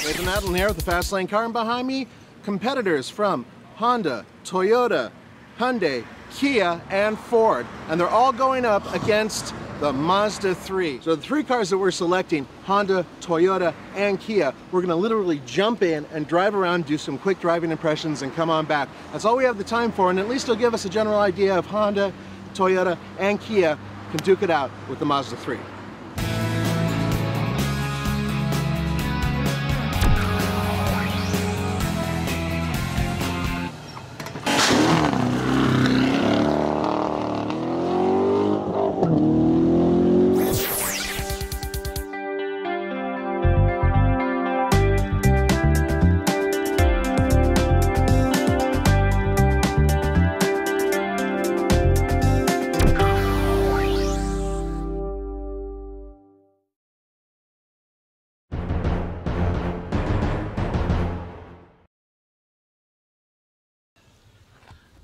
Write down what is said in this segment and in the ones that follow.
Nathan Adlin here with the Fast Lane Car, and behind me, competitors from Honda, Toyota, Hyundai, Kia, and Ford. And they're all going up against the Mazda3. So the three cars that we're selecting, Honda, Toyota, and Kia, we're gonna literally jump in and drive around, do some quick driving impressions, and come on back. That's all we have the time for, and at least it'll give us a general idea of Honda, Toyota, and Kia can duke it out with the Mazda3.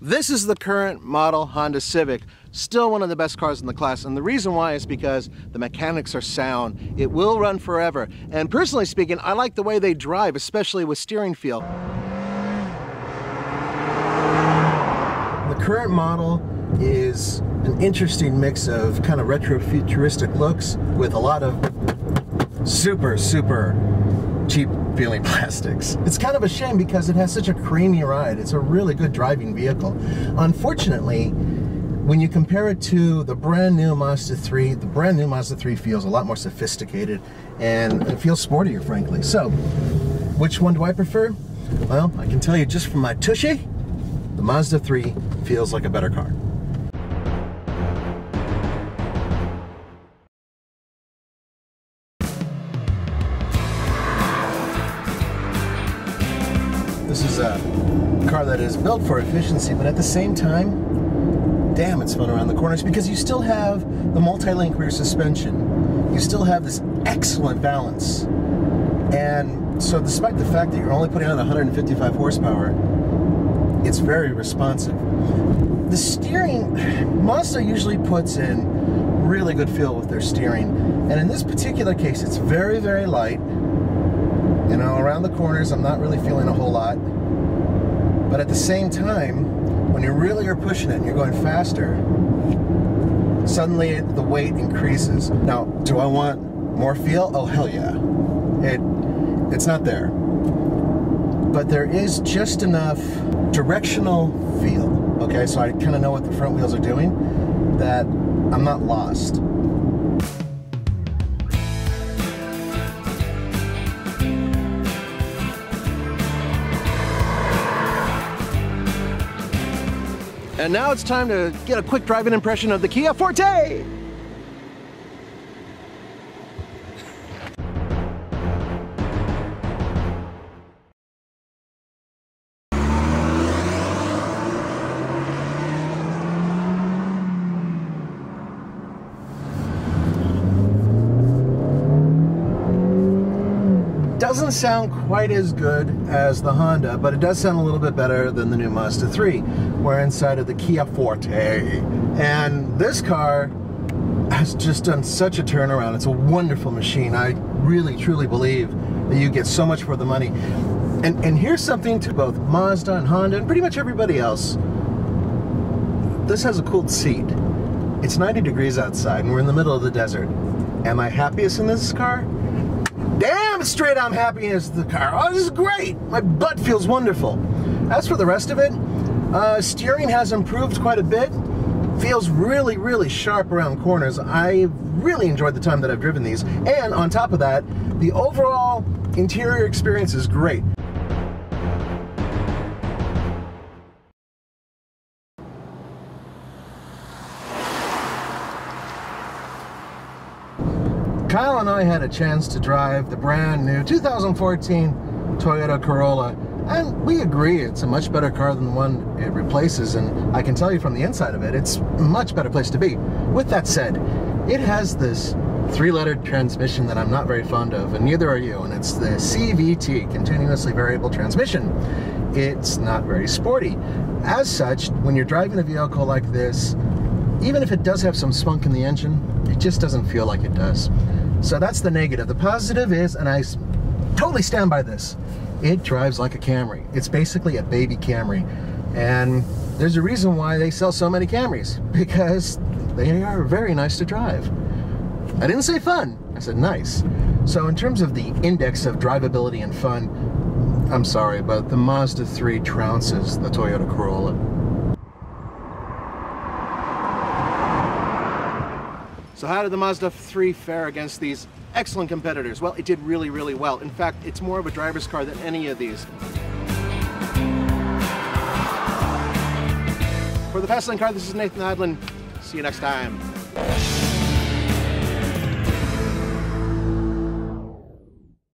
This is the current model Honda Civic, still one of the best cars in the class, and the reason why is because the mechanics are sound. It will run forever, and personally speaking, I like the way they drive, especially with steering feel. The current model is an interesting mix of kind of retro futuristic looks with a lot of super cheap feeling plastics. It's kind of a shame because it has such a creamy ride. It's a really good driving vehicle. Unfortunately, when you compare it to the brand new Mazda3, the brand new Mazda3 feels a lot more sophisticated and it feels sportier, frankly. So, which one do I prefer? Well, I can tell you just from my tushy, the Mazda3 feels like a better car. This is a car that is built for efficiency, but at the same time, damn, it's fun around the corners because you still have the multi-link rear suspension. You still have this excellent balance. And so despite the fact that you're only putting on 155 horsepower, it's very responsive. The steering, Mazda usually puts in really good feel with their steering. And in this particular case, it's very light. You know, around the corners, I'm not really feeling a whole lot. But at the same time, when you really are pushing it and you're going faster, suddenly the weight increases. Now, do I want more feel? Oh, hell yeah. It's not there. But there is just enough directional feel, okay? So I kind of know what the front wheels are doing, that I'm not lost. And now it's time to get a quick driving impression of the Kia Forte! Doesn't sound quite as good as the Honda, but it does sound a little bit better than the new Mazda3. We're inside of the Kia Forte, and this car has just done such a turnaround. It's a wonderful machine. I really truly believe that you get so much for the money. And here's something to both Mazda and Honda and pretty much everybody else. This has a cooled seat. It's 90 degrees outside and we're in the middle of the desert. Am I happiest in this car? Damn straight I'm happy as the car. Oh, this is great. My butt feels wonderful. As for the rest of it, steering has improved quite a bit. Feels really sharp around corners. I really enjoyed the time that I've driven these. And on top of that, the overall interior experience is great. Kyle and I had a chance to drive the brand new 2014 Toyota Corolla, and we agree it's a much better car than the one it replaces, and I can tell you from the inside of it, it's a much better place to be. With that said, it has this three-lettered transmission that I'm not very fond of, and neither are you, and it's the CVT, continuously variable transmission. It's not very sporty. As such, when you're driving a vehicle like this, even if it does have some spunk in the engine, it just doesn't feel like it does. So that's the negative. The positive is a nice totally stand by this. It drives like a Camry. It's basically a baby Camry. And there's a reason why they sell so many Camrys, because they are very nice to drive. I didn't say fun, I said nice. So in terms of the index of drivability and fun, I'm sorry, but the Mazda 3 trounces the Toyota Corolla. So how did the Mazda 3 fare against these excellent competitors? Well, it did really, really well. In fact, it's more of a driver's car than any of these. For the Fastlane Car, this is Nathan Adlin. See you next time.